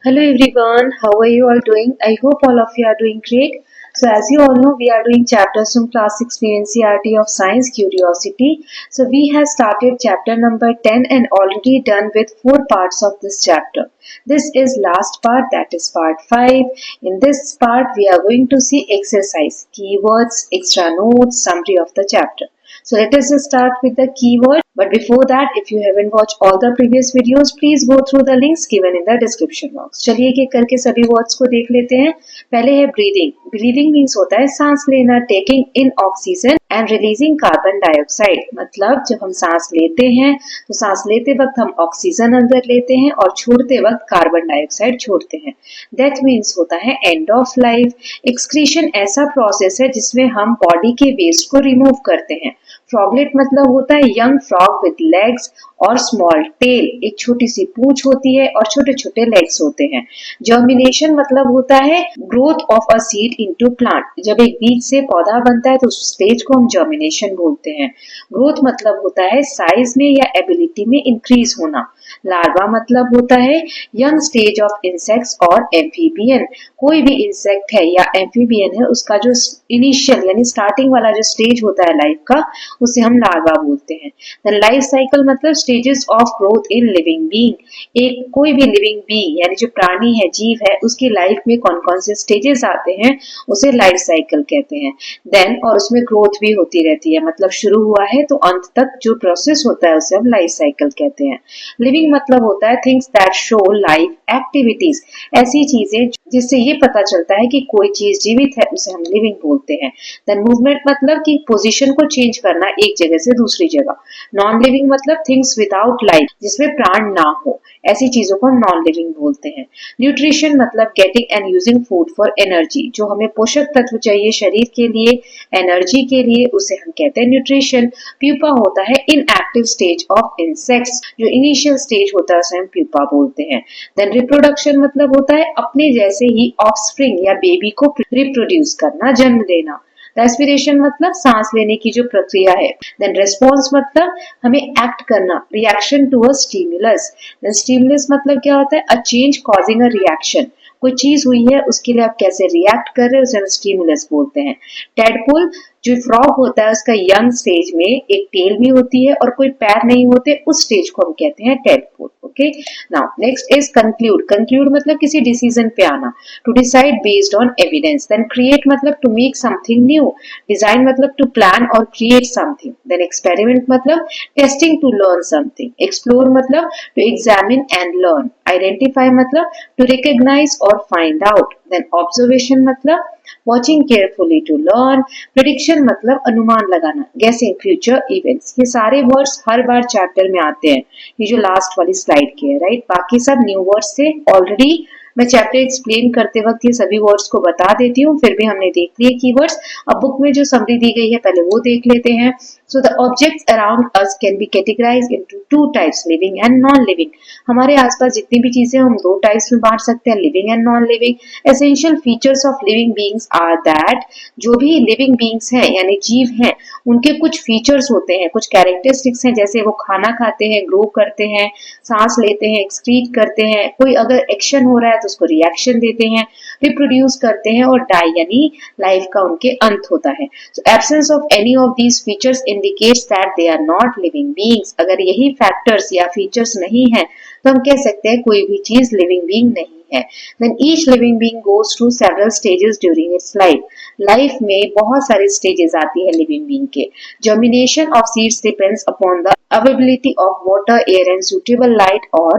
Hello everyone, how are you all doing? I hope all of you are doing great. So as you all know, we are doing chapters from class 6 NCERT of Science Curiosity. So we have started chapter number 10 and already done with 4 parts of this chapter. This is last part, that is part 5. In this part, we are going to see exercise, keywords, extra notes, summary of the chapter. So let us just start with the keyword. But before that, if you haven't watched all the previous videos, please go through the links given in the description box. चलिए एक एक करके सभी words को देख लेते हैं. पहले है ब्रीदिंग. ब्रीदिंग मीन्स होता है सांस लेना, taking in oxygen and releasing carbon dioxide. मतलब जब हम सांस लेते हैं तो सांस लेते वक्त हम ऑक्सीजन अंदर लेते हैं और छोड़ते वक्त कार्बन डाइऑक्साइड छोड़ते हैं. डेथ मीन्स होता है एंड ऑफ लाइफ. एक्सक्रीशन ऐसा प्रोसेस है जिसमें हम बॉडी के वेस्ट को रिमूव करते हैं. फ्रॉगलेट मतलब होता है यंग फ्रॉग विद लेग्स और स्मॉल टेल. एक छोटी सी पूंछ होती है और छोटे छोटे लेग्स होते हैं. जर्मिनेशन मतलब होता है growth of a seed into plant. जब एक बीज से पौधा बनता है तो उस स्टेज को हम जर्मिनेशन बोलते हैं. ग्रोथ मतलब होता है साइज में या एबिलिटी में इंक्रीज होना. लार्वा मतलब होता है यंग स्टेज ऑफ इंसेक्ट्स और एम्फीबियन. कोई भी इंसेक्ट है या एम्फीबियन है, उसका जो इनिशियल यानी स्टार्टिंग वाला जो स्टेज होता है लाइफ का, उसे हम लार्वा बोलते हैं. देन लाइफ साइकिल मतलब stages of growth in living being. एक कोई भी लिविंग बीइंग यानी जो प्राणी है, जीव है, उसकी लाइफ में कौन कौन से स्टेजेस आते हैं उसे लाइफ साइकिल कहते हैं. देन और उसमें ग्रोथ भी होती रहती है. मतलब शुरू हुआ है तो अंत तक जो प्रोसेस होता है उसे हम लाइफ साइकिल कहते हैं. लिविंग मतलब होता है things that show life activities. ऐसी चीजें जिससे ये पता चलता है कि कोई चीज जीवित है, उसे हम लिविंग बोलते हैं. देन मूवमेंट मतलब कि पोजीशन को चेंज करना एक जगह से दूसरी जगह. नॉन लिविंग मतलब थिंग्स विदाउट लाइफ, जिसमें प्राण ना हो, ऐसी चीजों को हम नॉन लिविंग बोलते हैं. न्यूट्रिशन मतलब getting and using food for energy. जो हमें पोषक तत्व चाहिए शरीर के लिए, एनर्जी के लिए, उसे हम कहते हैं न्यूट्रिशन. प्यूपा होता है इनएक्टिव स्टेज ऑफ इंसेक्ट्स. जो इनिशियल स्टेज होता है उसे हम प्यूपा बोलते हैं. देन रिप्रोडक्शन मतलब होता है अपने जैसे ही ऑफस्प्रिंग या बेबी को रिप्रोड्यूस करना, जन्म देना. रेस्पिरेशन मतलब सांस लेने की जो प्रक्रिया है. देन रेस्पॉन्स मतलब हमें एक्ट करना, reaction to a stimulus. Then stimulus मतलब क्या होता है a change causing a reaction. कोई चीज हुई है उसके लिए आप कैसे रिएक्ट कर रहे हो, उसे हम स्टिमुलस बोलते हैं. टेडपोल जो फ्रॉग होता है उसका यंग स्टेज में एक टेल भी होती है और कोई पैर नहीं होते, उस स्टेज को हम कहते हैं tadpole. Okay, now next is conclude. Conclude मतलब किसी डिसीजन पे आना. To decide based on evidence. Then create मतलब to make something new. Design मतलब टू प्लान और क्रिएट समथिंग. देन एक्सपेरिमेंट मतलब testing to learn something. Explore मतलब to examine and learn. Identify मतलब टू रिकॉग्नाइज और find out. Then observation मतलब watching carefully to learn. Prediction मतलब अनुमान लगाना, गेसिंग फ्यूचर इवेंट्स. ये सारे वर्ड्स हर बार चैप्टर में आते हैं. ये जो लास्ट वाली स्लाइड के है, राइट. बाकी सब न्यू वर्ड्स थे. ऑलरेडी मैं चैप्टर एक्सप्लेन करते वक्त ये सभी वर्ड्स को बता देती हूँ, फिर भी हमने देख लिए कीवर्ड्स. अब बुक में जो समरी दी गई है पहले वो देख लेते हैं. So the objects around us can be categorised into 2 types, living and non living. हमारे आसपास जितनी भी चीजें हम 2 टाइप्स में बांट सकते हैं, living and non living. Essential features of living beings are that, जो भी लिविंग बीइंग्स हैं यानी जीव हैं, उनके कुछ फीचर्स होते हैं, कुछ कैरेक्टरिस्टिक्स हैं. जैसे वो खाना खाते हैं, ग्रो करते हैं, सांस लेते हैं, एक्सक्रीट करते हैं, कोई अगर एक्शन हो रहा है तो उसको रिएक्शन देते हैं, रिप्रोड्यूस करते हैं, और डाई यानी लाइफ का उनके अंत होता है. So absence of any of these features indicates that they are not living beings. अगर यही फैक्टर्स या फीचर्स नहीं है तो हम कह सकते हैं कोई भी चीज लिविंग बीइंग नहीं है. Then each living being goes through several stages during its life. Life में बहुत सारे स्टेजेस आती है लिविंग बीइंग के. Germination of seeds depends upon the availability of water, air and suitable light or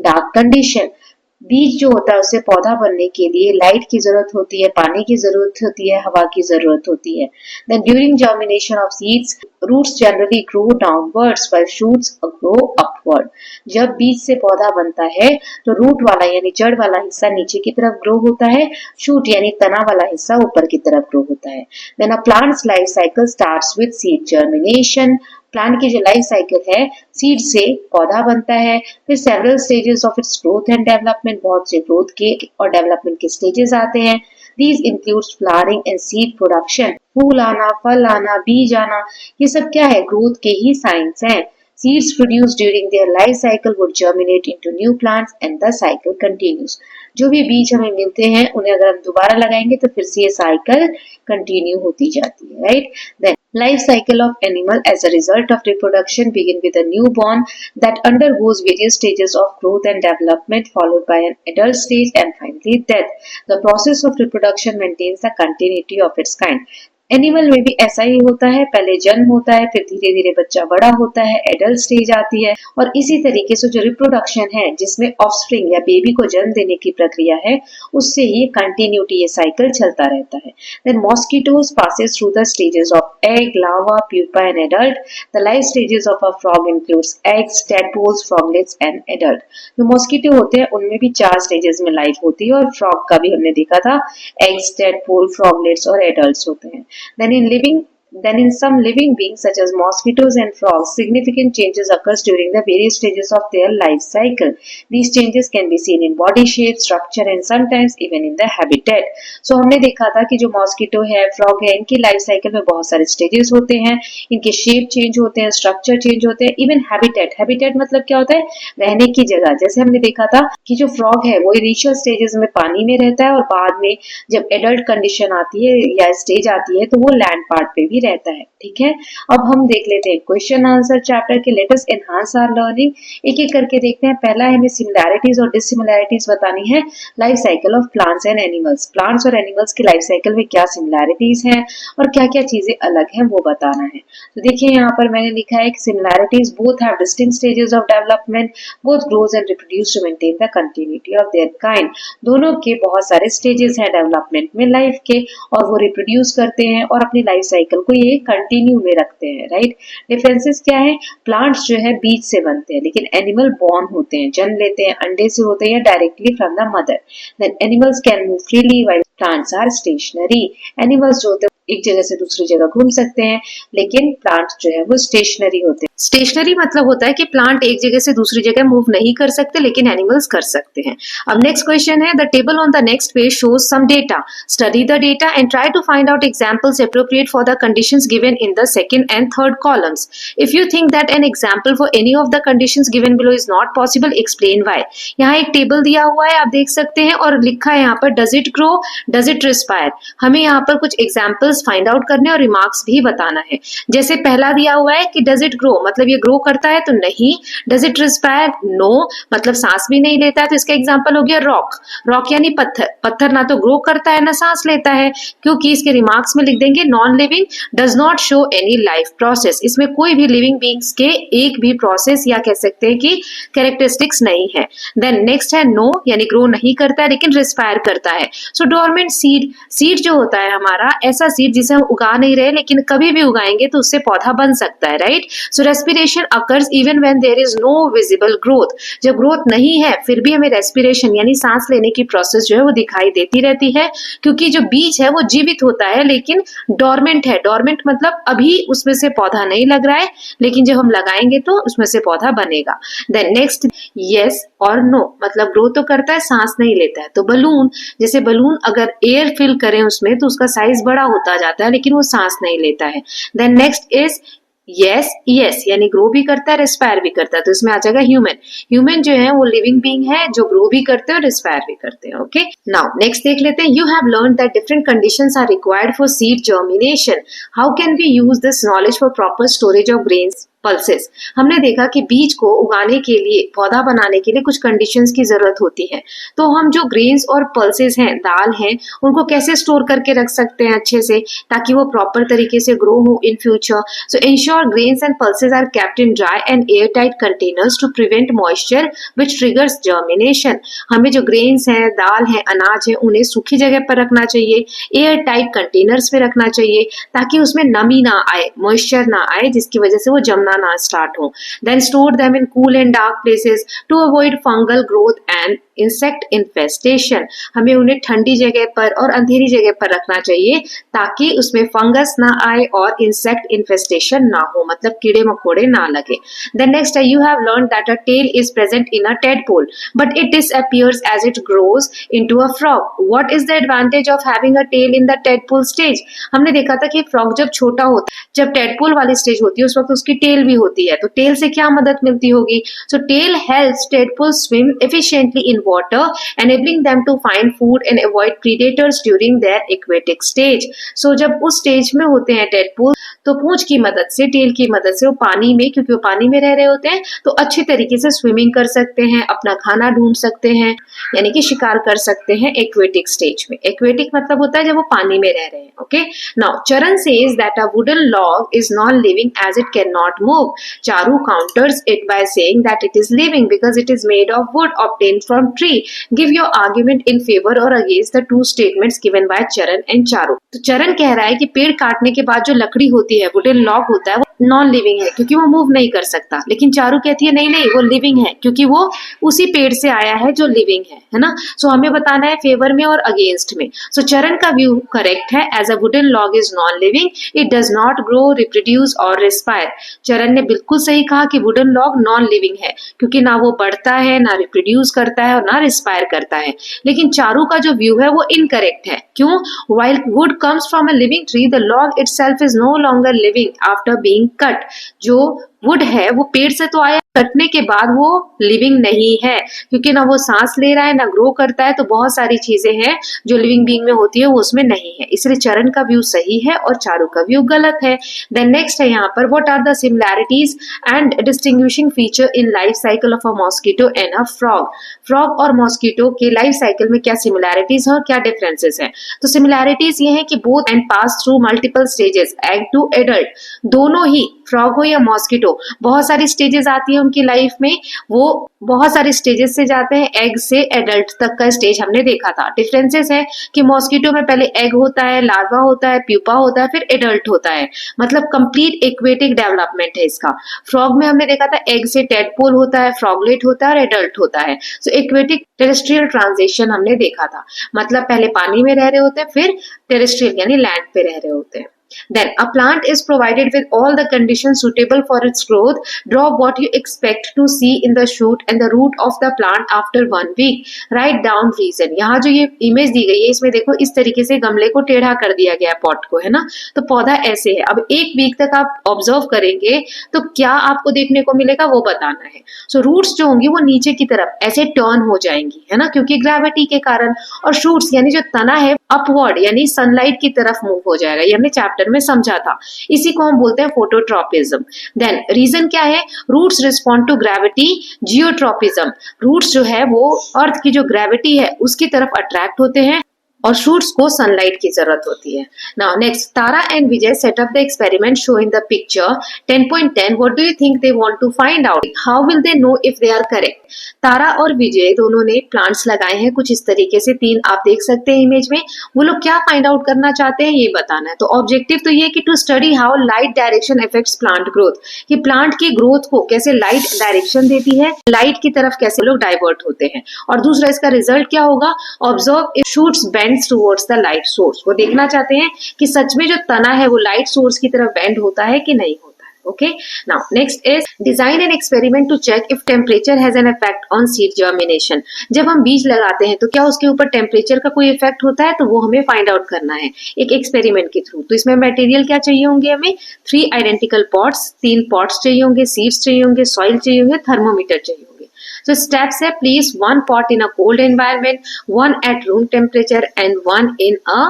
dark condition. बीज जो होता है उसे पौधा बनने के लिए लाइट की जरूरत होती है, पानी की जरूरत होती है, हवा की जरूरत होती है. Then during germination of seeds, roots generally grow downwards while shoots grow upward. जब बीज से पौधा बनता है तो रूट वाला यानी जड़ वाला हिस्सा नीचे की तरफ ग्रो होता है, शूट यानी तना वाला हिस्सा ऊपर की तरफ ग्रो होता है. Then a plant's life cycle starts with seed germination. Plant की जो लाइफ साइकिल है, सीड से पौधा बनता है, फिर several stages of its growth and development, बहुत से ग्रोथ के और डेवलपमेंट के स्टेजेस आते हैं. These includes flowering and seed production. फूल आना, फल आना, बीज आना, ये सब क्या है, ग्रोथ के ही साइंस हैं. Seeds produced during their life cycle would germinate into new plants and the cycle continues. जो भी बीज हमें मिलते हैं उन्हें अगर हम दोबारा लगाएंगे तो फिर से ये साइकिल कंटिन्यू होती जाती है, right? Then life cycle of animal as a result of reproduction begin with a newborn that undergoes various stages of growth and development followed by an adult stage and finally death. The process of reproduction maintains the continuity of its kind. Animal में भी ऐसा ही होता है, पहले जन्म होता है, फिर धीरे धीरे बच्चा बड़ा होता है, एडल्ट स्टेज आती है और इसी तरीके से जो रिप्रोडक्शन है जिसमें ऑफस्प्रिंग या बेबी को जन्म देने की प्रक्रिया है उससे ये कंटिन्यूटी, ये साइकिल चलता रहता है. Then mosquitoes passes through the stages of egg, larva, pupa and adult. The life stages of a frog includes eggs, tadpoles, froglets and adult. जो मॉस्किटो होते हैं उनमें भी 4 स्टेजेस में लाइफ होती है और फ्रॉग का भी हमने देखा था, एग्स, टैडपोल, फ्रॉगलेट्स और एडल्ट्स होते हैं. Then in some living beings such as mosquitoes and frogs, significant changes occurs during the various stages of their life cycle. These changes can be seen in body shape, structure and sometimes even in the habitat. So हमने देखा था कि जो mosquito है, frog है, इनकी life cycle में बहुत सारे स्टेजेस होते हैं, इनके शेप चेंज होते हैं, स्ट्रक्चर चेंज होते हैं, इवन हैबिटेट. हैबिटेट मतलब क्या होता है? रहने की जगह. जैसे हमने देखा था कि जो फ्रॉग है वो इनिशियल स्टेजेस में पानी में रहता है और बाद में जब एडल्ट कंडीशन आती है या स्टेज आती है तो वो लैंड पार्ट पे भी रहता है. ठीक है, अब हम देख लेते हैं क्वेश्चन आंसर चैप्टर के. Let us enhance our learning. एक एक करके देखते हैं. पहला हमें सिमिलैरिटीज और डिसिमिलैरिटीज बतानी है life cycle of plants and animals. Plants और एनिमल्स की लाइफ साइकिल में क्या सिमिलैरिटीज हैं और क्या क्या चीजें अलग हैं वो बताना है. तो देखिए यहाँ पर मैंने लिखा है कि similarities both have distinct stages of development, both grows and reproduce to maintain the continuity of their kind. दोनों के बहुत सारे स्टेजेस हैं डेवलपमेंट में लाइफ के और वो रिप्रोड्यूस करते हैं और अपनी लाइफ साइकिल को ये कंटिन्यू में रखते हैं, राइट? डिफरेंसेस क्या है? प्लांट्स जो है बीज से बनते हैं लेकिन एनिमल बॉर्न होते हैं, जन्म लेते हैं, अंडे से होते हैं या directly from the mother. Then animals can move freely while plants are stationary. Animals जो होते हैं एक जगह से दूसरी जगह घूम सकते हैं लेकिन प्लांट्स जो है वो स्टेशनरी होते हैं. स्टेशनरी मतलब होता है कि प्लांट एक जगह से दूसरी जगह मूव नहीं कर सकते लेकिन एनिमल्स कर सकते हैं. अब नेक्स्ट क्वेश्चन है, the table on the next page shows some data. Study the data and try to find out examples appropriate for the conditions given in the second and third columns. If you think that an example for any of the conditions given below is not possible, explain why. यहाँ एक table दिया हुआ है, आप देख सकते हैं, और लिखा है यहाँ पर does it grow, does it respire. हमें यहाँ पर कुछ एग्जाम्पल्स फाइंड आउट करने और रिमार्क्स भी बताना है. जैसे पहला दिया हुआ है कि डज इट ग्रो मतलब ये ग्रो करता है तो नहीं. डज इट रिस्पायर, नो मतलब सांस भी नहीं लेता है, तो इसका एग्जांपल हो गया रॉक. रॉक यानी पत्थर. पत्थर ना तो ग्रो करता है ना सांस लेता है, क्योंकि इसके रिमार्क्स में लिख देंगे non living, does not show any life process. इसमें कोई भी लिविंग बींग्स के एक भी प्रोसेस या कह सकते हैं कि कैरेक्टरिस्टिक्स नहीं है. देन नेक्स्ट है नो यानी ग्रो नहीं करता है लेकिन रिस्पायर करता है. सो डोरमेंट सीड. सीड जो होता है हमारा ऐसा सीड जिसे हम उगा नहीं रहे लेकिन कभी भी उगाएंगे तो उससे पौधा बन सकता है, right? So respiration occurs even when there is no visible growth. जब ग्रोथ नहीं है फिर भी हमें रेस्पिरेशन यानी सांस लेने की प्रोसेस जो है वो दिखाई देती रहती है, क्योंकि जो बीज है वो जीवित होता है लेकिन डोरमेंट है. डोरमेंट मतलब अभी उसमें से पौधा नहीं लग रहा है लेकिन जब हम लगाएंगे तो उसमें से पौधा बनेगा. देन नेक्स्ट यस और नो मतलब ग्रो तो करता है, सांस नहीं लेता है. तो बलून, जैसे बलून अगर एयर फिल करें उसमें तो उसका साइज बड़ा होता जाता है लेकिन वो सांस नहीं लेता है. Then next is yes yes यानी ग्रो भी करता है, रिस्पायर भी करता है. तो इसमें आ जाएगा ह्यूमन. ह्यूमन जो है वो लिविंग बीइंग है जो ग्रो भी करते हैं और रिस्पायर भी करते हैं. ओके, नाउ नेक्स्ट देख लेते हैं. You have learned that different conditions are required for seed germination. How can we use this knowledge for proper storage of grains, pulses. हमने देखा कि बीज को उगाने के लिए, पौधा बनाने के लिए कुछ कंडीशंस की जरूरत होती है. तो हम जो ग्रेन्स और पल्सेस हैं, दाल हैं, उनको कैसे स्टोर करके रख सकते हैं अच्छे से ताकि वो प्रॉपर तरीके से ग्रो हो in future. So ensure grains and pulses are kept in dry and air tight containers to prevent moisture which triggers germination. हमें जो ग्रेन्स हैं, दाल है, अनाज है, उन्हें सूखी जगह पर रखना चाहिए, एयर टाइट कंटेनर्स में रखना चाहिए ताकि उसमें नमी ना आए, मॉइस्चर ना आए, जिसकी वजह से वो जमना ना स्टार्ट हो. Then store them in cool and dark places to avoid fungal growth and insect infestation, हमें उन्हें ठंडी जगह पर और अंधेरी जगह पर रखना चाहिए ताकि उसमें फंगस ना आए और इंसेक्ट इन्फेस्टेशन ना हो, मतलब कीड़े मकोड़े ना लगे। देन नेक्स्ट है, you have learn that a tail is present in a tadpole but it disappears as it grows into a frog. What is the advantage of having a tail in the tadpole stage? हमने देखा था कि frog जब छोटा होता है, जब tadpole वाली स्टेज होती है उस वक्त उसकी टेल भी होती है, तो टेल से क्या मदद मिलती होगी? So tail helps tadpole swim efficiently in water, enabling them to find food and avoid predators during their aquatic stage. So जब उस स्टेज में होते हैं टेडपोल, तो पूंछ की मदद से, टेल की मदद से वो पानी में, क्योंकि वो पानी में रह रहे होते हैं, तो अच्छी तरीके से स्विमिंग कर सकते हैं, अपना खाना ढूंढ सकते हैं, यानी कि शिकार कर सकते हैं एक्वेटिक स्टेज में। एक्वेटिक मतलब होता है जब वो पानी में रह रहे हैं। Okay, now Charan says that a wooden log is non living as it can not move. Charu counters it by saying that it is living because it is made of wood obtained from tree. Give your argument in favour और against the two statements given by Charan and Charu. तो चरण कह रहा है कि पेड़ काटने के बाद जो लकड़ी होती है, वुडन लॉग होता है, वो नॉन लिविंग है क्योंकि वो मूव नहीं कर सकता, लेकिन चारू कहती है नहीं नहीं वो लिविंग है क्योंकि वो उसी पेड़ से आया है जो लिविंग है ना। सो हमें बताना है फेवर में और अगेंस्ट में। सो चरण का व्यू करेक्ट है, as a wooden log is non living, it does not grow, reproduce और रिस्पायर। चरण ने बिल्कुल सही कहा कि वुडन लॉग नॉन लिविंग है क्योंकि ना वो बढ़ता है, ना रिप्रोड्यूस करता है और ना रिस्पायर करता है। लेकिन चारू का जो व्यू है वो इनकरेक्ट है। क्यों? While wood comes from a living tree, the log itself is no longer living after being cut. जो वुड है वो पेड़ से तो आया, कटने के बाद वो लिविंग नहीं है क्योंकि ना वो सांस ले रहा है ना ग्रो करता है, तो बहुत सारी चीजें हैं जो लिविंग बीइंग में होती है वो उसमें नहीं है। इसलिए चरण का व्यू सही है और चारू का व्यू गलत है। देन नेक्स्ट है यहाँ पर, what are the similarities and distinguishing feature in life cycle of a mosquito and a frog. Frog और मॉस्किटो के लाइफ साइकिल में क्या सिमिलैरिटीज है और क्या डिफरेंसेस है? तो सिमिलैरिटीज ये है कि both and pass through multiple stages, egg to adult. दोनों ही, फ्रॉग हो या मॉस्किटो, बहुत सारी स्टेजेस आती है उनकी लाइफ में, वो बहुत सारे स्टेजेस से जाते हैं, एग से एडल्ट तक का स्टेज हमने देखा था। डिफरेंसेस है कि मॉस्किटो में पहले एग होता है, लार्वा होता है, प्यूपा होता है, फिर एडल्ट होता है, मतलब कंप्लीट एक्वेटिक डेवलपमेंट है इसका। फ्रॉग में हमने देखा था एग से टेडपोल होता है, फ्रॉगलेट होता है और एडल्ट होता है। सो एक्वेटिक टेरेस्ट्रियल ट्रांजिशन हमने देखा था, मतलब पहले पानी में रह रहे होते हैं, फिर टेरेस्ट्रियल यानी लैंड पे रह रहे होते हैं। Then a plant is provided with all the conditions suitable for its growth. Draw what you expect to see in the shoot and the root of the plant after 1 week. Write down reason. यहाँ जो ये image दी गई है इसमें देखो इस तरीके से गमले को टेढ़ा कर दिया गया पॉट को, है ना। तो पौधा ऐसे है। अब 1 वीक तक आप ऑब्जर्व करेंगे तो क्या आपको देखने को मिलेगा वो बताना है। सो रूट्स जो होंगी वो नीचे की तरफ ऐसे टर्न हो जाएंगी, है ना, क्योंकि ग्रेविटी के कारण। और शूट्स यानी जो तना है अपवर्ड यानी सनलाइट की तरफ मूव हो जाएगा, ये हमने चैप्टर में समझा था। इसी को हम बोलते हैं फोटोट्रोपिज्म। देन रीजन क्या है? Roots respond to gravity, geotropism. Roots जो है वो अर्थ की जो ग्रेविटी है उसकी तरफ अट्रैक्ट होते हैं और शूट्स को सनलाइट की जरूरत होती है। Now next, Tara and Vijay set up the experiment show in the picture 10.10 what do you think they want to find out, how will they know if they are correct. Tara और विजय दोनों ने प्लांट्स लगाए हैं कुछ इस तरीके से, 3 आप देख सकते हैं इमेज में। वो लोग क्या फाइंड आउट करना चाहते हैं ये बताना है। तो ऑब्जेक्टिव तो ये कि to study how light direction affects plant growth, कि प्लांट की ग्रोथ को कैसे लाइट डायरेक्शन देती है, लाइट की तरफ कैसे लोग डाइवर्ट होते हैं। और दूसरा इसका रिजल्ट क्या होगा? Observe if shoots bends towards the light source. वो देखना चाहते हैं कि सच में जो तना है वो लाइट सोर्स की तरफ बेंड होता है कि नहीं होता। Okay, now next is design an experiment to check if temperature has an effect on seed germination. जब हम बीज लगाते हैं तो क्या उसके ऊपर टेम्परेचर का कोई इफेक्ट होता है, तो वो हमें फाइंड आउट करना है एक एक्सपेरिमेंट के थ्रू। तो इसमें मटेरियल क्या चाहिए होंगे हमें? 3 आइडेंटिकल पॉट्स, 3 पॉट्स चाहिए होंगे, सीड्स चाहिए होंगे, सॉइल चाहिए होंगे, थर्मोमीटर चाहिए होंगे। So steps है, place 1 pot in a cold environment, 1 at room temperature and 1 in a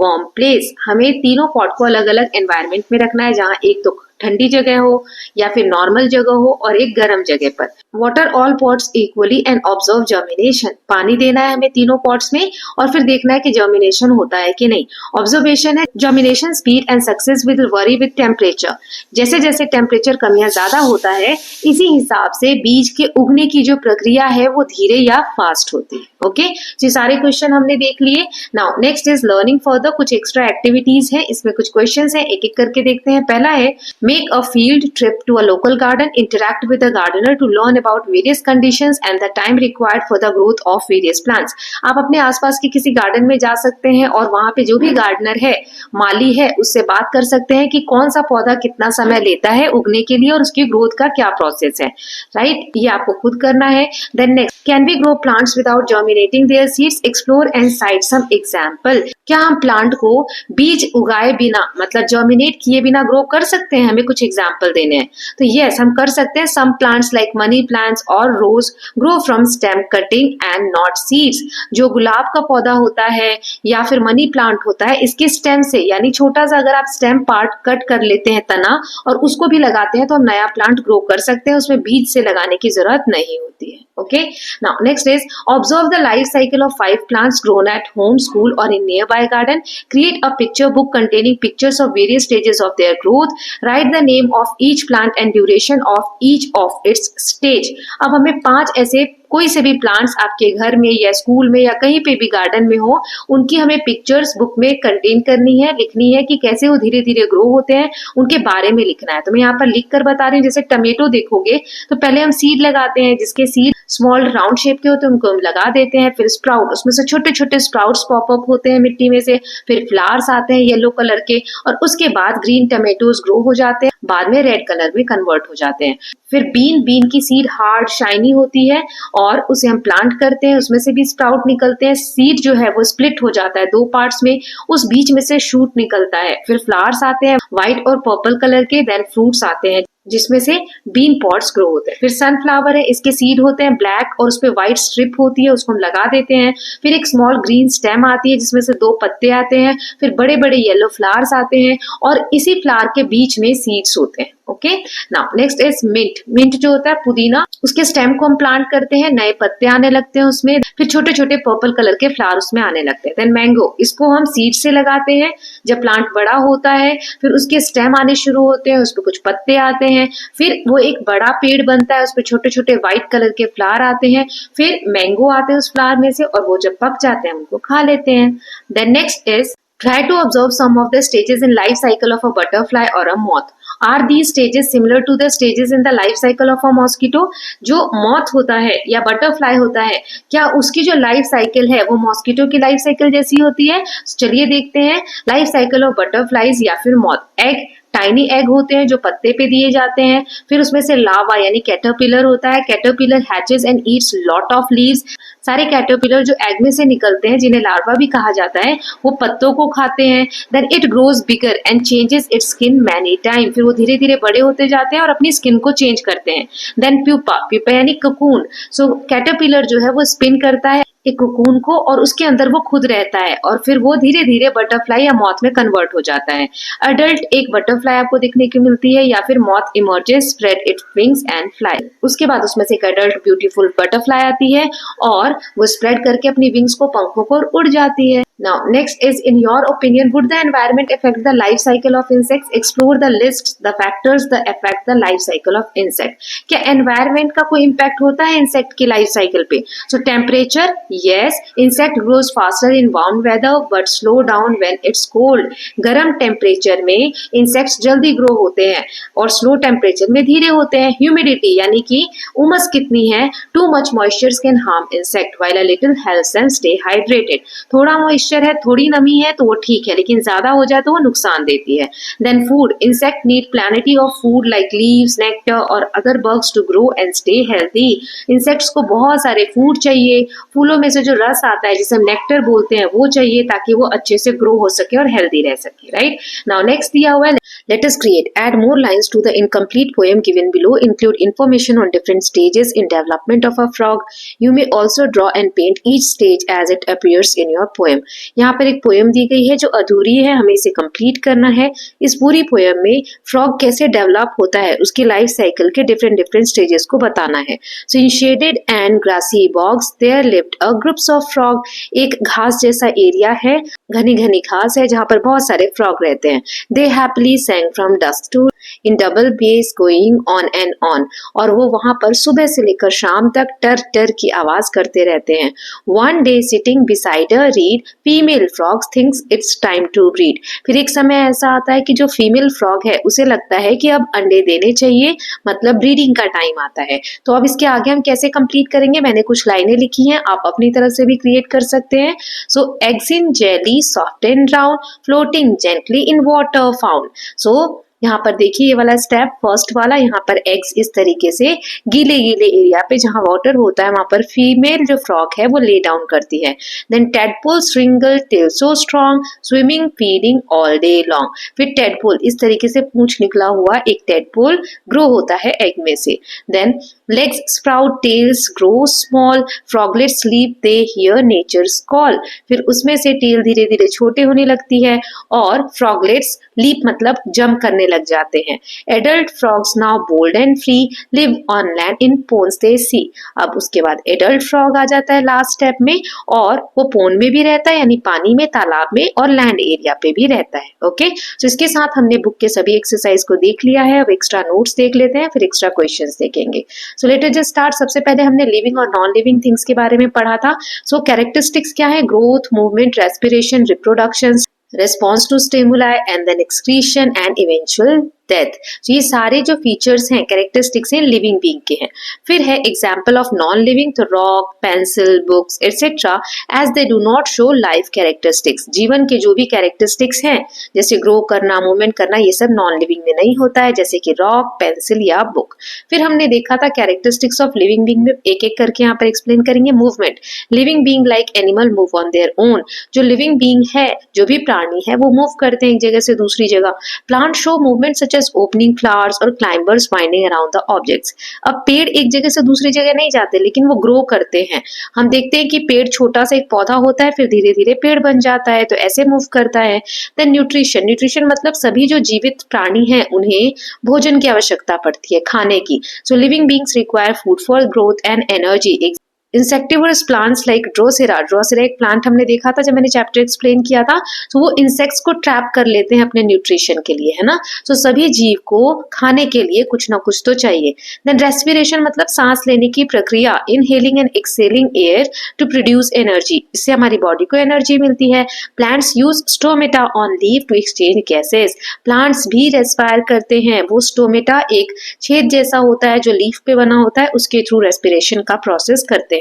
warm place. हमें तीनों पॉट को अलग अलग एनवायरमेंट में रखना है, जहाँ एक तो ठंडी जगह हो या फिर नॉर्मल जगह हो और एक गर्म जगह पर। Water all pots equally and observe germination. पानी देना है हमें तीनों पॉट्स में और फिर देखना है कि जर्मिनेशन होता है कि नहीं। ऑब्जर्वेशन है, germination speed and success will worry with temperature. जैसे जैसे टेम्परेचर कम या ज्यादा होता है इसी हिसाब से बीज के उगने की जो प्रक्रिया है वो धीरे या फास्ट होती है। ओके, ये सारे क्वेश्चन हमने देख लिए। Now next is learning further, कुछ एक्स्ट्रा एक्टिविटीज हैं, इसमें कुछ क्वेश्चंस हैं, एक एक करके देखते हैं। पहला है make a field trip to a local garden, interact with the gardener to learn about various conditions and the time required for the growth of various plants. आप अपने आसपास के किसी गार्डन में जा सकते हैं और वहां पे जो भी गार्डनर है, माली है, उससे बात कर सकते हैं कि कौन सा पौधा कितना समय लेता है उगने के लिए और उसकी ग्रोथ का क्या प्रोसेस है, राइट? ये आपको खुद करना है। Then next, can we grow plants without germinating their seeds, explore and cite some example. क्या हम प्लांट को बीज उगाए बिना, मतलब जर्मिनेट किए बिना ग्रो कर सकते हैं? हमें कुछ एग्जांपल देने हैं। तो यस, हम कर सकते हैं। Some plants like money plants और rose grow from stem cutting and not seeds. जो गुलाब का पौधा होता है या फिर मनी प्लांट होता है, इसके स्टेम से, यानी छोटा सा अगर आप स्टेम पार्ट कट कर लेते हैं, तना, और उसको भी लगाते हैं तो हम नया प्लांट ग्रो कर सकते हैं, उसमें बीज से लगाने की जरूरत नहीं होती है। Okay, now next is observe the life cycle of 5 plants grown at home, school or in nearby garden. Create a picture book containing pictures of various stages of their growth. Write the name of each plant and duration of each of its stage. अब हमें 5 ऐसे कोई से भी plants आपके घर में या स्कूल में या कहीं पे भी गार्डन में हो, उनकी हमें पिक्चर्स बुक में कंटेन करनी है, लिखनी है कि कैसे वो धीरे धीरे ग्रो होते हैं, उनके बारे में लिखना है। तो मैं यहाँ पर लिख कर बता रही हूँ। जैसे टमेटो देखोगे तो पहले हम सीड लगाते हैं, जिसके सीड स्मॉल राउंड शेप के होते हैं, उनको हम लगा देते हैं। फिर स्प्राउट, उसमें से छोटे छोटे स्प्राउट्स पॉपअप होते हैं मिट्टी में से। फिर फ्लावर्स आते हैं येलो कलर के, और उसके बाद ग्रीन टमेटोज ग्रो हो जाते हैं, बाद में रेड कलर में कन्वर्ट हो जाते हैं। फिर बीन की सीड हार्ड शाइनी होती है और उसे हम प्लांट करते हैं, उसमें से भी स्प्राउट निकलते हैं। सीड जो है वो स्प्लिट हो जाता है 2 पार्ट्स में, उस बीच में से शूट निकलता है। फिर फ्लावर्स आते हैं व्हाइट और पर्पल कलर के, देन फ्रूट्स आते हैं जिसमें से बीन पॉट्स ग्रो होते हैं। फिर सनफ्लावर है, इसके सीड होते हैं ब्लैक और उसपे व्हाइट स्ट्रिप होती है, उसको हम लगा देते हैं। फिर एक स्मॉल ग्रीन स्टेम आती है जिसमें से 2 पत्ते आते हैं। फिर बड़े बड़े येलो फ्लावर्स आते हैं और इसी फ्लावर के बीच में सीड्स होते हैं। Okay, now next is mint. Mint जो होता है पुदीना, उसके स्टेम को हम प्लांट करते हैं, नए पत्ते आने लगते हैं उसमें, फिर छोटे छोटे पर्पल कलर के फ्लावर उसमें आने लगते हैं। देन मैंगो, इसको हम सीड से लगाते हैं, जब प्लांट बड़ा होता है फिर उसके स्टेम आने शुरू होते हैं, उसपे कुछ पत्ते आते हैं, फिर वो एक बड़ा पेड़ बनता है, उसपे छोटे छोटे व्हाइट कलर के फ्लावर आते हैं, फिर मैंगो आते हैं उस फ्लावर में से, और वो जब पक जाते हैं उनको खा लेते हैं। Then next is try to observe some of the stages in life cycle of a butterfly or a moth. Are these stages similar to the stages in the life cycle of a mosquito? जो moth होता है या butterfly होता है, क्या उसकी जो life cycle है वो मॉस्किटो की लाइफ साइकिल जैसी होती है? चलिए देखते हैं लाइफ साइकिल ऑफ बटरफ्लाईज या फिर मॉथ। एग, टाइनी एग होते हैं जो पत्ते पे दिए जाते हैं, फिर उसमें से लावा यानी कैटरपिलर होता है। Caterpillar hatches and Yeats lot of leaves. सारे कैटरपिलर जो एग में से निकलते हैं, जिन्हें लार्वा भी कहा जाता है, वो पत्तों को खाते हैं। Then it grows bigger and changes its skin many time. फिर वो धीरे धीरे बड़े होते जाते हैं और अपनी स्किन को चेंज करते हैं। देन प्यूपा, प्यूपा यानी ककून। सो कैटरपिलर जो है वो स्पिन करता है एक कोकून को और उसके अंदर वो खुद रहता है और फिर वो धीरे धीरे बटरफ्लाई या मॉथ में कन्वर्ट हो जाता है। अडल्ट एक बटरफ्लाई आपको देखने की मिलती है या फिर moth emerges, spread its wings and fly. उसके बाद उसमें से एक अडल्ट ब्यूटीफुल बटरफ्लाई आती है और वो स्प्रेड करके अपनी विंग्स को, पंखों को उड़ जाती है। Now next is, in your opinion, would the environment affect the life cycle of insects? Explore the list the factors that affect the life cycle of insect. क्या environment का कोई impact होता है insect की life cycle पे? So temperature, yes, insect grows faster in warm weather but slow down when it's cold. गर्म temperature में insects जल्दी grow होते हैं और slow temperature में धीरे होते हैं। Humidity यानी कि उमस कितनी है? Too much moisture can harm insect while a little helps them stay hydrated. थोड़ा moisture है, थोड़ी नमी है तो वो ठीक है, लेकिन ज्यादा हो जाए तो वो नुकसान देती है। Then food, insect need plenty of food like leaves, nectar और other bugs to grow and stay healthy. Insects को बहुत सारे फूड चाहिए, फूलों में से जो रस आता है जिसे हम नेक्टर बोलते हैं वो चाहिए ताकि वो अच्छे से ग्रो हो सके और हेल्दी रह सके, राइट? नाउ नेक्स्ट दिया हुआ है, let us create, add more lines to the incomplete poem given below, include information on different stages in development of a frog. You may also draw and paint each stage as it appears in your poem. यहाँ पर एक poem दी गई है जो अधूरी है, हमें इसे कंप्लीट करना है। इस पूरी पोएम में फ्रॉग कैसे डेवलप होता है, उसकी लाइफ साइकिल के डिफरेंट स्टेजेस को बताना है। So in shaded and grassy bogs there lived a groups of frog. एक घास जैसा एरिया है, घनी घनी घास है जहाँ पर बहुत सारे फ्रॉग रहते हैं। They happily sang from dusk to in double bass going on and on, और वो वहां पर सुबह से लेकर शाम तक टर टर की आवाज करते रहते हैं। One day sitting beside a reed female frog thinks it's time to breed. फिर एक समय ऐसा आता है कि जो फीमेल फ्रॉग है उसे लगता है कि अब अंडे देने चाहिए, मतलब ब्रीडिंग का टाइम आता है। तो अब इसके आगे हम कैसे कंप्लीट करेंगे, मैंने कुछ लाइनें लिखी हैं, आप अपनी तरफ से भी क्रिएट कर सकते हैं। So eggs in jelly soft and round floating gently in water found. सो यहाँ पर देखिए ये वाला स्टेप फर्स्ट वाला, यहाँ पर एग्स इस तरीके से गीले गीले एरिया पे जहाँ वाटर होता है वहां पर फीमेल जो फ्रॉग है वो ले डाउन करती है। Then tadpole wriggle tail so strong swimming feeding all day long. फिर टेडपोल इस तरीके से पूंछ निकला हुआ एक टेडपोल ग्रो होता है एग में से। Then legs sprout tails grow small froglets sleep they hear nature's call। फिर उसमें से टेल धीरे धीरे छोटे होने लगती है और फ्रॉगलेट्स लीप मतलब जंप करने लग जाते हैं। Adult frogs now bold and free live on land in ponds they see. अब उसके बाद एडल्ट फ्रॉग आ जाता है लास्ट स्टेप में, और वो पोन में भी रहता है यानी पानी में, तालाब में, और लैंड एरिया पे भी रहता है। ओके, तो इसके साथ हमने बुक के सभी एक्सरसाइज को देख लिया है। अब एक्स्ट्रा नोट्स देख लेते हैं, फिर एक्स्ट्रा क्वेश्चंस देखेंगे। So let us just start. सबसे पहले हमने लिविंग और नॉन लिविंग थिंग्स के बारे में पढ़ा था। सो कैरेक्टरिस्टिक्स क्या है, growth, movement, respiration, reproduction, response to stimuli and then excretion and eventual death. तो ये सारे जो फीचर्स हैं, कैरेक्टरिस्टिक्स हैं, लिविंग बीइंग के हैं। फिर है एग्जांपल ऑफ नॉन लिविंग, तो rock, pencil, books etcetera, as they do not show life characteristics. जीवन के जो भी कैरेक्टरिस्टिक्स हैं जैसे ग्रो करना, मूवमेंट करना, ये सब नॉन लिविंग में नहीं होता है, जैसे कि रॉक, पेंसिल या बुक। फिर हमने देखा था कैरेक्टरिस्टिक्स ऑफ लिविंग बीइंग में एक एक करके यहाँ पर एक्सप्लेन करेंगे। Movement, living being like animal move on their own. जो लिविंग बीइंग है, जो भी प्राणी है, वो मूव करते हैं एक जगह से दूसरी जगह। प्लांट शो मूवमेंट सच as opening flowers और climbers winding around the objects। अब पेड़ एक जगह से दूसरी जगह नहीं जाते, लेकिन वो ग्रो करते हैं। हम देखते हैं कि पेड़ छोटा सा एक पौधा होता है, फिर धीरे धीरे पेड़ बन जाता है, तो ऐसे मूव करता है। देन न्यूट्रिशन, न्यूट्रिशन मतलब सभी जो जीवित प्राणी हैं उन्हें भोजन की आवश्यकता पड़ती है, खाने की। So living beings require food for growth and energy. Insectivores plants like drosera, drosera एक प्लांट हमने देखा था जब मैंने चैप्टर एक्सप्लेन किया था। तो वो इंसेक्ट्स को ट्रैप कर लेते हैं अपने न्यूट्रिशन के लिए, है ना। तो सभी जीव को खाने के लिए कुछ ना कुछ तो चाहिए। देन रेस्पिरेशन मतलब सांस लेने की प्रक्रिया, inhaling and exhaling air to produce energy, इससे हमारी बॉडी को एनर्जी मिलती है। Plants use stomata on leaf to exchange gases. Plants भी रेस्पायर करते हैं, वो स्टोमेटा एक छेद जैसा होता है जो लीफ पे बना होता है, उसके थ्रू रेस्पिरेशन का प्रोसेस करते हैं।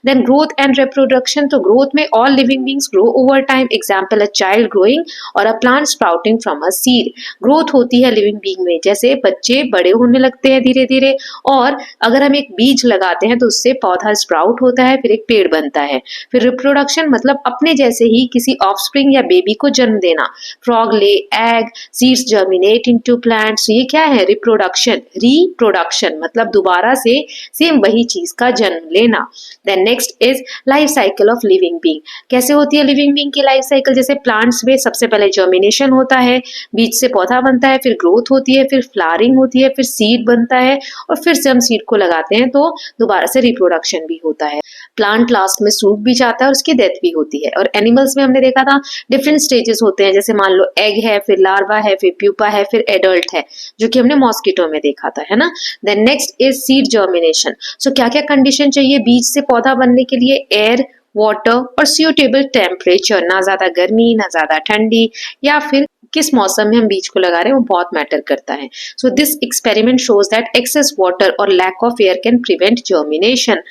देन ग्रोथ एंड रिप्रोडक्शन, तो ग्रोथ में all living beings grow over time, example a child growing और a plant sprouting from a seed. Growth होती है लिविंग बीइंग में, जैसे बच्चे बड़े होने लगते हैं धीरे धीरे, और अगर हम एक बीज लगाते हैं तो उससे पौधा स्प्राउट होता है, फिर एक पेड़ बनता है। फिर रिप्रोडक्शन मतलब अपने जैसे ही किसी ऑफस्प्रिंग या बेबी को जन्म देना। फ्रॉग ले egg, seeds germinate into plants, ये क्या है, रिप्रोडक्शन। रिप्रोडक्शन मतलब दोबारा से सेम वही चीज का जन्म लेना। Then next is life cycle of living being. कैसे होती है लिविंग बीइंग की लाइफ साइकिल, जैसे प्लांट्स में सबसे पहले जर्मिनेशन होता है, बीज से पौधा बनता है, फिर ग्रोथ होती है, फिर फ्लावरिंग होती है, फिर सीड बनता है, और फिर से हम सीड को लगाते हैं तो दोबारा से रिप्रोडक्शन भी होता है। प्लांट लास्ट में सूख भी जाता है और उसकी डेथ भी होती है। और एनिमल्स में हमने देखा था डिफरेंट स्टेजेस होते हैं, जैसे मान लो एग है, फिर लार्वा है, फिर प्यूपा है, फिर एडल्ट है, जो कि हमने मॉस्किटो में देखा था, है ना। Then next is seed germination. सो क्या क्या कंडीशन चाहिए बीज से पौधा बनने के लिए, एयर, वाटर और सुटेबल टेम्परेचर, ना ज्यादा गर्मी ना ज्यादा ठंडी, या फिर किस मौसम में हम बीज को लगा रहे हैं वो बहुत मैटर करता है। So this experiment shows that excess water और lack of air can prevent germination.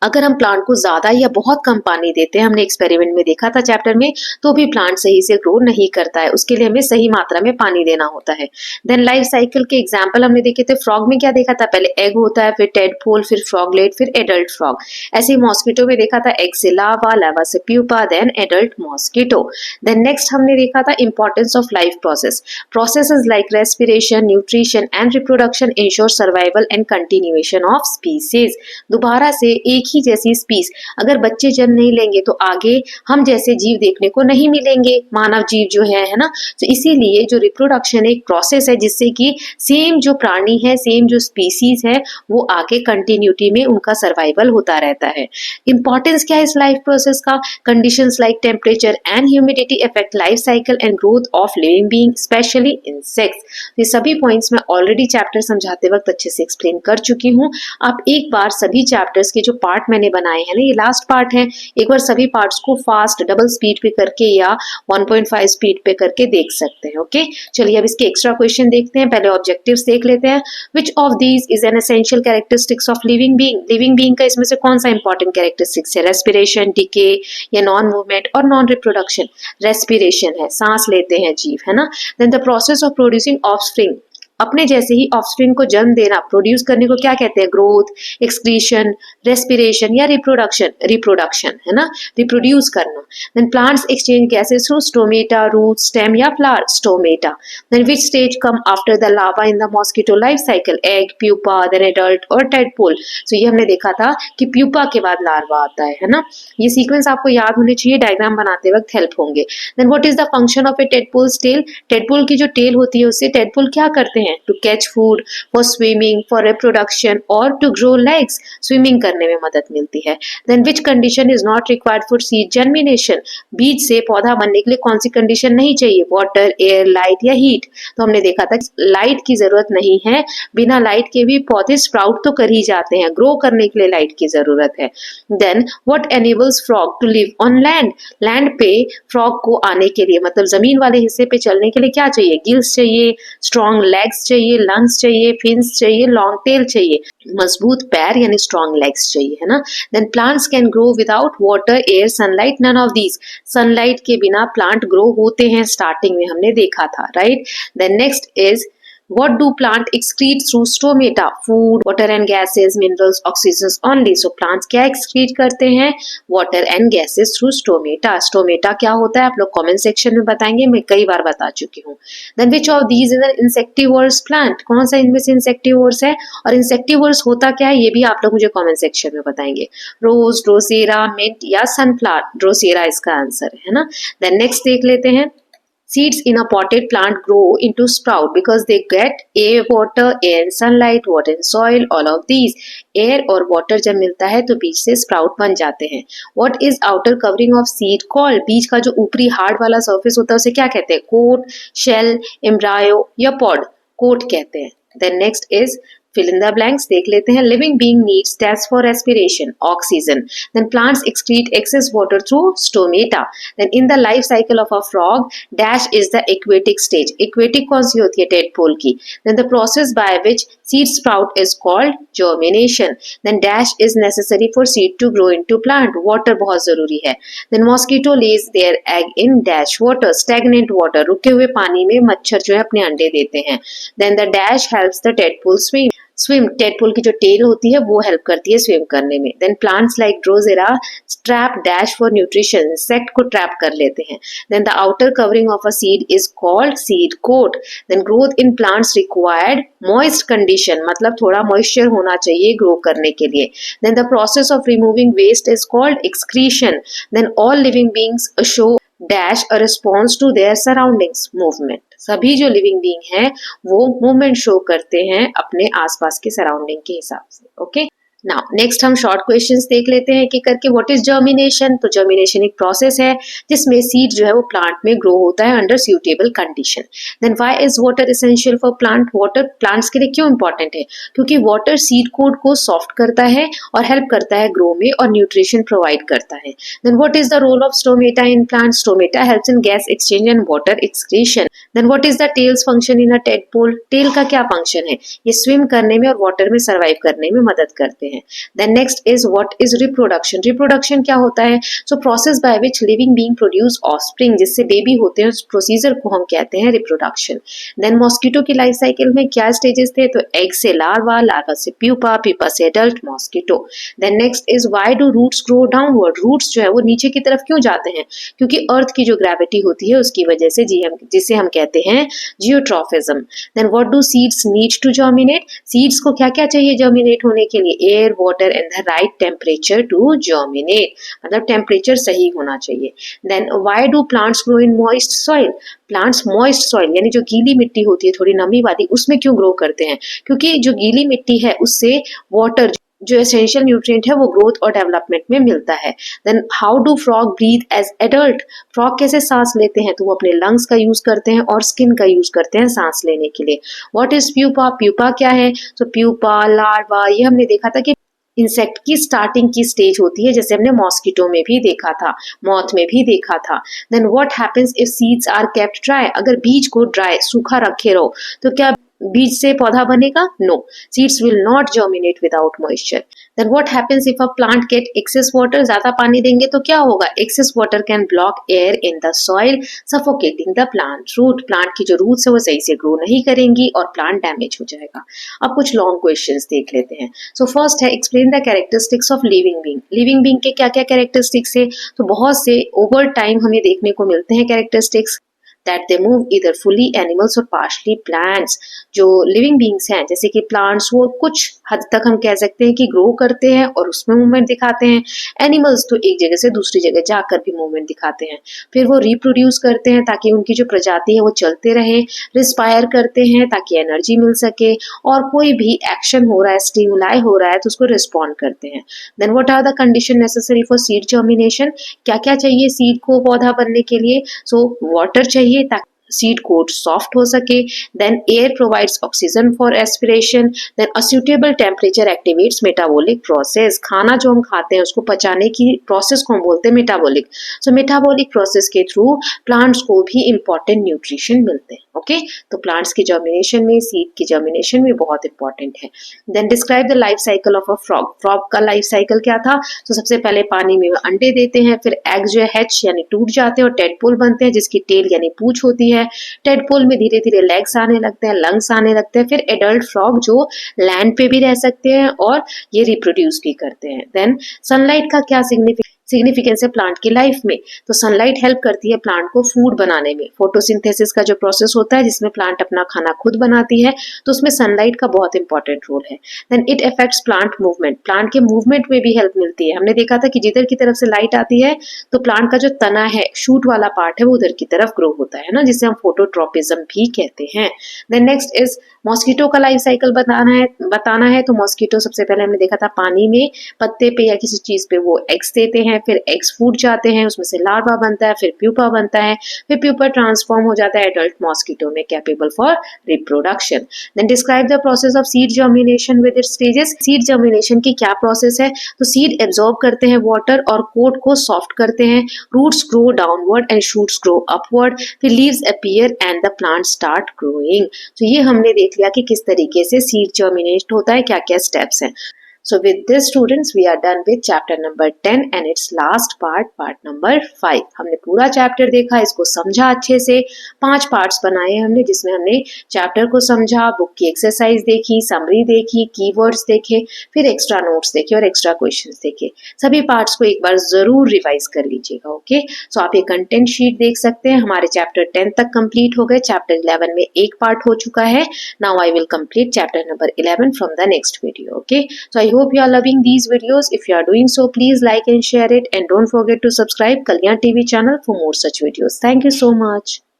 अगर हम प्लांट को ज्यादा या बहुत कम पानी देते हैं, हमने एक्सपेरिमेंट में देखा था चैप्टर में, तो भी प्लांट सही से ग्रो नहीं करता है, उसके लिए हमें सही मात्रा में पानी देना होता है। देन लाइफ साइकिल के एग्जाम्पल हमने देखे थे। फ्रॉग में क्या देखा था, पहले एग होता है, फिर टेडपोल, फिर फ्रॉगलेट, फिर एडल्ट फ्रॉग। ऐसे ही मॉस्किटो में देखा था एग से लावा, लावा से pupa, then adult mosquito. Then next हमने देखा था importance of life process. Processes like respiration, nutrition and reproduction ensure survival and continuation of species. दोबारा से एक ही जैसी स्पीस अगर बच्चे जन्म नहीं लेंगे तो आगे हम जैसे जीव देखने को नहीं मिलेंगे, मानव जीव जो है ना। तो इसीलिए जो रिप्रोडक्शन एक प्रोसेस है जिससे कि सेम जो प्राणी है, सेम जो स्पीसीज है, वो आगे कंटिन्यूटी में उनका सर्वाइवल होता रहता है। इंपॉर्टेंस क्या है इस लाइफ प्रोसेस का? Conditions like temperature and humidity affect life cycle and growth of living being, specially insects. ये सभी पॉइंट्स मैं ऑलरेडी चैप्टर समझाते वक्त अच्छे से एक्सप्लेन कर चुकी हूँ। आप एक बार सभी चैप्टर्स के जो पार्ट मैंने बनाए हैं ना, ये लास्ट पार्ट है, एक बार सभी पार्ट्स को फास्ट डबल स्पीड पे करके या 1.5 स्पीड पे करके देख सकते हैं। ओके, चलिए अब इसके एक्स्ट्रा क्वेश्चन देखते हैं। पहले ऑब्जेक्टिव्स देख लेते हैं। Which of these is an essential characteristics of living being? Living being का इसमें से कौन सा इंपॉर्टेंट कैरेक्टरिस्टिक्स है? रेस्पिरेशन, डिके या नॉन मूवमेंट और नॉन रिप्रोडक्शन? रेस्पिरेशन है, सांस लेते हैं जीव, है ना। Then the process of producing offspring, अपने जैसे ही ऑफस्प्रिंग को जन्म देना, प्रोड्यूस करने को क्या कहते हैं? ग्रोथ, एक्सक्रीशन, रेस्पिरेशन या रिप्रोडक्शन? रिप्रोडक्शन, है ना, रिप्रोड्यूस करना। Then plants exchange gases through stomata, root, stem या flower? Stomata. Then which stage come after the larva in the mosquito life cycle? Egg, pupa, then adult और tadpole. So ये हमने देखा था कि प्यूपा के बाद लार्वा आता है ना। ये सीक्वेंस आपको याद होने चाहिए, डायग्राम बनाते वक्त हेल्प होंगे। Then what is the function of a tadpoles tail? Tadpole की जो टेल होती है उससे टेडपोल क्या करते हैं? To catch food, for swimming, for reproduction और टू ग्रो लेग्स, स्विमिंग करने में मदद मिलती है। Then which condition is not required for seed germination? बीज से पौधा बनने के लिए कौन सी कंडीशन नहीं चाहिए? वाटर, एयर, लाइट या हीट? तो हमने देखा था लाइट की जरूरत नहीं है, बिना लाइट के भी पौधे स्प्राउट तो कर ही जाते हैं, ग्रो करने के लिए लाइट की जरूरत है। Then what enables frog to live on land? Land पे फ्रॉग को आने के लिए, मतलब जमीन वाले हिस्से पे चलने के लिए क्या चाहिए? गिल्स चाहिए, स्ट्रॉन्ग लेग्स चाहिए, लंग्स चाहिए, फिन्स चाहिए, लॉन्ग टेल चाहिए, मजबूत पैर यानी स्ट्रॉन्ग लेग्स चाहिए, है ना। Then plants can grow without water, air, sunlight, none of these? Sunlight के बिना प्लांट ग्रो होते हैं, स्टार्टिंग में हमने देखा था, right. Then next is what do plant excrete through stomata? Food, water and gases, minerals, oxygens only. So plants क्या excrete करते हैं? water and gases through stomata. stomata क्या होता है आप लोग कमेंट सेक्शन में बताएंगे, मैं कई बार बता चुकी हूँ। then which of these is an insectivorous plant? कौन सा इनमें से insectivorous है? और insectivorous होता क्या है ये भी आप लोग मुझे कमेंट सेक्शन में बताएंगे। रोज, ड्रोसेरा, मिंट या सनफ्लावर? ड्रोसेरा इसका आंसर है ना। then next देख लेते हैं। Seeds in a potted plant grow into sprout because they get air, water, air, sunlight, water and soil, all of these. Air और water जब मिलता है तो बीज से sprout बन जाते हैं। What is outer covering of seed called? बीज का जो ऊपरी हार्ड वाला surface होता है उसे क्या कहते हैं? कोट, शेल, एम्ब्रायो या pod? कोट कहते हैं। Then next is fill in the blanks देख लेते हैं। living being needs gas for respiration, oxygen. Then plants excrete excess water through stomata. Then in the life cycle of a frog, dash is the aquatic stage. aquatic कौन सी होती है? tadpole की। Then the process by which seed sprout is called germination. Then dash is necessary for seed to grow into plant. water बहुत जरूरी है। Then mosquito lays their egg in dash water, stagnant water. रुके हुए पानी में मच्छर जो है अपने अंडे देते हैं। Then the dash helps the tadpole swim. Swim, tadpole की जो टेल होती है वो हेल्प करती है स्विम करने में। Then plants like Drosera trap dash for nutrition, insect को ट्रैप कर लेते हैं। Then the outer covering of a seed is called seed coat. Then growth in plants required moist condition, मतलब थोड़ा मॉइस्चर होना चाहिए ग्रो करने के लिए। Then the process of removing waste is called excretion. Then all living beings show dash a response to their surroundings, movement. सभी जो living being है वो मूवमेंट शो करते हैं अपने आसपास के सराउंडिंग के हिसाब से। ओके, नाउ नेक्स्ट हम शॉर्ट क्वेश्चंस देख लेते हैं कि करके। What is germination? तो जर्मिनेशन एक प्रोसेस है जिसमें सीड जो है वो प्लांट में ग्रो होता है under suitable condition. Then why is water essential for plant? Water plants के लिए क्यों इंपॉर्टेंट है? क्योंकि वाटर सीड कोट को सॉफ्ट करता है और हेल्प करता है ग्रो में और न्यूट्रिशन प्रोवाइड करता है। Then what is the role of stomata in plant? Stomata helps in gas exchange and water excretion. Then what is the tails function in a tadpole? Tail का क्या function है? ये swim करने में और water में सर्वाइव करने में मदद करते हैं। Then next is what is reproduction? reproduction क्या होता है? So process by which living being produce offspring, जिससे बेबी होते हैं, उस प्रोसीजर को हम कहते हैं reproduction. Then mosquito की लाइफ साइकिल में क्या स्टेजेस थे? तो एग से लार्वा, लार्वा से प्यूपा, प्यूपा से adult, mosquito. Then next is why do roots grow downward? roots जो है वो नीचे की तरफ क्यों जाते हैं? क्योंकि अर्थ की जो ग्रेविटी होती है उसकी वजह से जिसे हम कहते हैं जियोट्रॉफिज्म। Then what do seeds need to germinate? seeds को क्या क्या चाहिए जर्मिनेट होने के लिए? Air, air water and the right temperature to germinate, मतलब टेम्परेचर सही होना चाहिए। Then why do plants grow in moist soil, plants moist soil यानी जो गीली मिट्टी होती है थोड़ी नमी वाली उसमें क्यों ग्रो करते हैं, क्योंकि जो गीली मिट्टी है उससे वाटर जो एसेंशियल न्यूट्रिएंट है वो ग्रोथ और डेवलपमेंट में मिलता है। Then how do frog breathe as adult, frog कैसे सांस लेते हैं, तो वो अपने लंग्स का यूज करते हैं और स्किन का यूज करते हैं सांस लेने के लिए। व्हाट इज प्यूपा, प्यूपा क्या है, तो प्यूपा लार्वा ये हमने देखा था कि इंसेक्ट की स्टार्टिंग की स्टेज होती है, जैसे हमने मॉस्किटो में भी देखा था, मॉथ में भी देखा था। Then what happens if seeds are kept dry, अगर बीज को ड्राई सूखा रखे रहो तो क्या बीज से पौधा बनेगा, no, seeds will not germinate without moisture. Then what happens if a plant get excess water, ज्यादा पानी देंगे तो क्या होगा, excess water can block air in the soil suffocating the plant root, plant की जो रूट्स है वो सही से ग्रो नहीं करेंगी और प्लांट डैमेज हो जाएगा। अब कुछ लॉन्ग क्वेश्चंस देख लेते हैं। सो फर्स्ट है explain the characteristics of living being, living being के क्या क्या कैरेक्टरिस्टिक्स है, तो बहुत से ओवर टाइम हमें देखने को मिलते हैं characteristics, that they move either fully animals or partially plants, जो लिविंग बींग्स हैं जैसे कि प्लांट्स वो कुछ हद तक हम कह सकते हैं कि ग्रो करते हैं और उसमें मूवमेंट दिखाते हैं, एनिमल्स तो एक जगह से दूसरी जगह जाकर भी मूवमेंट दिखाते हैं, फिर वो रिप्रोड्यूस करते हैं ताकि उनकी जो प्रजाति है वो चलते रहे, रिस्पायर करते हैं ताकि एनर्जी मिल सके, और कोई भी एक्शन हो रहा है स्टिमुलाई हो रहा है तो उसको रिस्पॉन्ड करते हैं। Then what are the condition necessary for seed germination, क्या क्या चाहिए सीड को पौधा बनने के लिए, सो वाटर चाहिए ताकि सीड कोट सॉफ्ट हो सके, then air provides oxygen for aspiration, then a suitable temperature activates metabolic process, खाना जो हम खाते हैं उसको पचाने की प्रोसेस को हम बोलते हैं मेटाबॉलिक, सो मेटाबॉलिक प्रोसेस के थ्रू प्लांट्स को भी इंपॉर्टेंट न्यूट्रिशन मिलते हैं। ओके, तो प्लांट्स की जर्मिनेशन में सीड की जर्मिनेशन भी बहुत इंपॉर्टेंट है। Then describe the life cycle of a frog, frog का लाइफ साइकिल क्या था, तो सबसे पहले पानी में अंडे देते हैं, फिर एग जो है हैच यानी टूट जाते हैं और टेडपोल बनते हैं जिसकी टेल यानी पूंछ होती है, टेडपोल में धीरे धीरे लेग्स आने लगते हैं, लंग्स आने लगते हैं, फिर एडल्ट फ्रॉग जो लैंड पे भी रह सकते हैं और ये रिप्रोड्यूस भी करते हैं। देन सनलाइट का क्या सिग्निफिकेंस है प्लांट की लाइफ में, तो सनलाइट हेल्प करती है प्लांट को फूड बनाने में, फोटोसिंथेसिस का जो प्रोसेस होता है जिसमें प्लांट अपना खाना खुद बनाती है तो उसमें सनलाइट का बहुत इंपॉर्टेंट रोल है। Then it affects plant movement, plant के मूवमेंट में भी हेल्प मिलती है, हमने देखा था कि जिधर की तरफ से लाइट आती है तो प्लांट का जो तना है शूट वाला पार्ट है वो उधर की तरफ ग्रो होता है ना, जिसे हम फोटोट्रोपिज्म भी कहते हैं। देन नेक्स्ट इज मॉस्किटो का लाइफ साइकिल बताना है तो मॉस्किटो सबसे पहले हमने देखा था पानी में पत्ते पे या किसी चीज पे वो एग्स देते हैं, फिर एग्स फूट जाते हैं, उसमें से लार्वा बनता है, फिर प्यूपा बनता है, फिर प्यूपा ट्रांसफॉर्म हो जाता है एडल्ट मॉस्किटो में capable for reproduction. Then describe the process of seed germination with its stages, seed germination की क्या प्रोसेस है, तो सीड एब्जॉर्ब करते हैं वाटर और कोट को सॉफ्ट करते हैं, roots grow downward and shoots grow upward, फिर leaves appear and the plant start growing. तो ये हमने देख लिया कि किस तरीके से सीड जर्मिनेट होता है, क्या क्या स्टेप्स हैं। So with this students we are done with chapter number 10 and its last part, part number 5। हमने पूरा चैप्टर देखा, इसको समझा अच्छे से, 5 पार्ट्स बनाए हमने जिसमें हमने चैप्टर को समझा, बुक की एक्सरसाइज देखी, समरी देखी, कीवर्ड्स देखे, फिर एक्स्ट्रा नोट्स देखे और एक्स्ट्रा क्वेश्चंस देखे। सभी पार्ट्स को एक बार जरूर रिवाइज कर लीजिएगा। ओके, सो आप ये कंटेंट शीट देख सकते हैं, हमारे चैप्टर 10 तक कंप्लीट हो गए, चैप्टर 11 में एक पार्ट हो चुका है। Now I will complete chapter number 11 from the next video. Okay, so I hope you are loving these videos. If you are doing so, please like and share it, and don't forget to subscribe Kalyan TV channel for more such videos. Thank you so much.